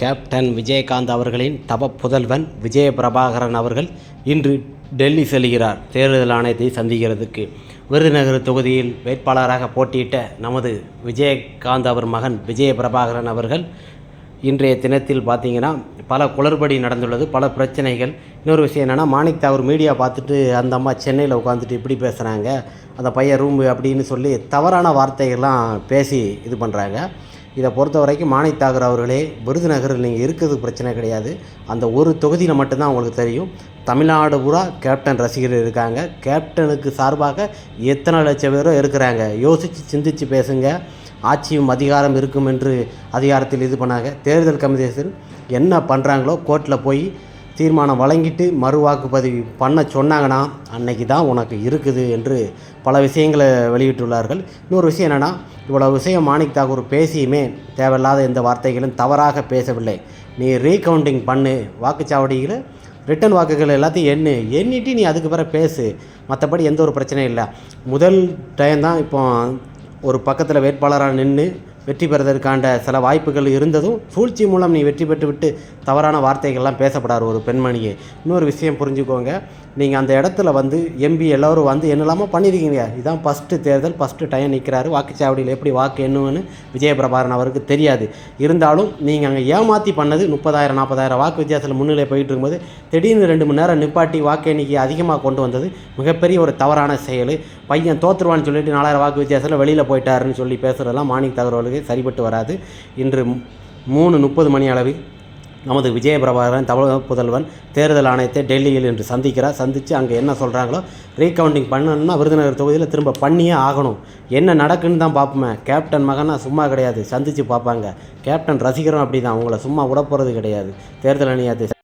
Captain Vijayakanth அவர்களின் தவ புதல்வன் விஜய பிரபாகரன் அவர்கள் இன்று டெல்லி செல்கிறார். தேர்தல் ஆணையத்தை சந்திக்கிறதுக்கு. விருதுநகர் தொகுதியில் வேட்பாளராக போட்டியிட்ட நமது விஜயகாந்த் அவர் மகன் விஜய பிரபாகரன் அவர்கள் இன்றைய தினத்தில் பார்த்திங்கன்னா பல குளறுபடி நடந்துள்ளது, பல பிரச்சனைகள். இன்னொரு விஷயம் என்னென்னா, மாணிக் தாகூர் மீடியா பார்த்துட்டு அந்த அம்மா சென்னையில் உட்காந்துட்டு இப்படி பேசுகிறாங்க, அந்த பையன் ரூம்பு அப்படின்னு சொல்லி தவறான வார்த்தைகள்லாம் பேசி இது பண்ணுறாங்க. இதை பொறுத்த வரைக்கும் மாணிக் தாகூர் அவர்களே, விருதுநகரில் நீங்கள் இருக்கிறது பிரச்சனை கிடையாது. அந்த ஒரு தொகுதியில் மட்டும்தான் உங்களுக்கு தெரியும். தமிழ்நாடு பூரா கேப்டன் ரசிகர்கள் இருக்காங்க. கேப்டனுக்கு சார்பாக எத்தனை லட்சம் பேரோ இருக்கிறாங்க. யோசித்து சிந்தித்து பேசுங்க. ஆட்சியும் அதிகாரம் இருக்கும் என்று அதிகாரத்தில் இது பண்ணாங்க. தேர்தல் கமிஷன் என்ன பண்ணுறாங்களோ கோர்ட்டில் போய் தீர்மானம் வழங்கிட்டு மறு வாக்குப்பதிவு பண்ண சொன்னாங்கன்னா அன்னைக்கு தான் உனக்கு இருக்குது என்று பல விஷயங்களை வெளியிட்டுள்ளார்கள். இன்னொரு விஷயம் என்னென்னா, இவ்வளோ விஷயம் மாணிக் தாகூர் பேசியுமே தேவையில்லாத எந்த வார்த்தைகளும் தவறாக பேசவில்லை. நீ ரீகவுண்டிங் பண்ணு, வாக்குச்சாவடியில் ரிட்டன் வாக்குகள் எல்லாத்தையும் எண்ணிட்டு நீ அதுக்கு பிறகு பேசு. மற்றபடி எந்த ஒரு பிரச்சனையும் இல்லை. முதல் டைம் தான் இப்போ ஒரு பக்கத்தில் வேட்பாளராக நின்று வெற்றி பெறுவதற்கான சில வாய்ப்புகள் இருந்ததும் சூழ்ச்சி மூலம் நீ வெற்றி பெற்றுவிட்டு தவறான வார்த்தைகள்லாம் பேசப்படாது ஒரு பெண்மணியை. இன்னொரு விஷயம் புரிஞ்சுக்கோங்க, நீங்கள் அந்த இடத்துல எம்பி எல்லோரும் என்னெல்லாமோ பண்ணியிருக்கீங்க. இதுதான் ஃபஸ்ட்டு தேர்தல், ஃபஸ்ட்டு டைம் நிற்கிறாரு. வாக்குச்சாவடியில் எப்படி வாக்கு எண்ணுன்னு விஜயபிரபாகரன் அவருக்கு தெரியாது. இருந்தாலும் நீங்கள் அங்கே ஏமாற்றி பண்ணது 30,000 40,000 வாக்கு வித்தியாசத்தில் முன்னிலை போயிட்டு இருக்கும்போது திடீர்னு 2 மணி நேரம் நிப்பாட்டி வாக்கு எண்ணிக்கை அதிகமாக கொண்டு வந்தது மிகப்பெரிய ஒரு தவறான செயல். பையன் தோற்றுருவான்னு சொல்லிட்டு 4,000 வாக்கு வித்தியாசத்தில் வெளியில் போயிட்டாருன்னு சொல்லி பேசுகிறதெல்லாம் மாணிக் தாகூர் அவர்களுக்கு சரிபட்டு வராது. இன்று 3:30 மணி அளவில் நமது விஜய பிரபாகரன் தமிழக புதல்வன் தேர்தல் ஆணையத்தை டெல்லியில் இன்று சந்தித்து அங்கே என்ன சொல்கிறாங்களோ ரீகவுண்டிங் பண்ணணும்னா விருதுநகர் தொகுதியில் திரும்ப பண்ணியே ஆகணும். என்ன நடக்குன்னு தான் பார்ப்போமே. கேப்டன் மகனா சும்மா கிடையாது, சந்தித்து பார்ப்பாங்க. கேப்டன் ரசிகரும் அப்படி தான், உங்களை சும்மா விட போகிறது கிடையாது. தேர்தல் ஆணையத்தை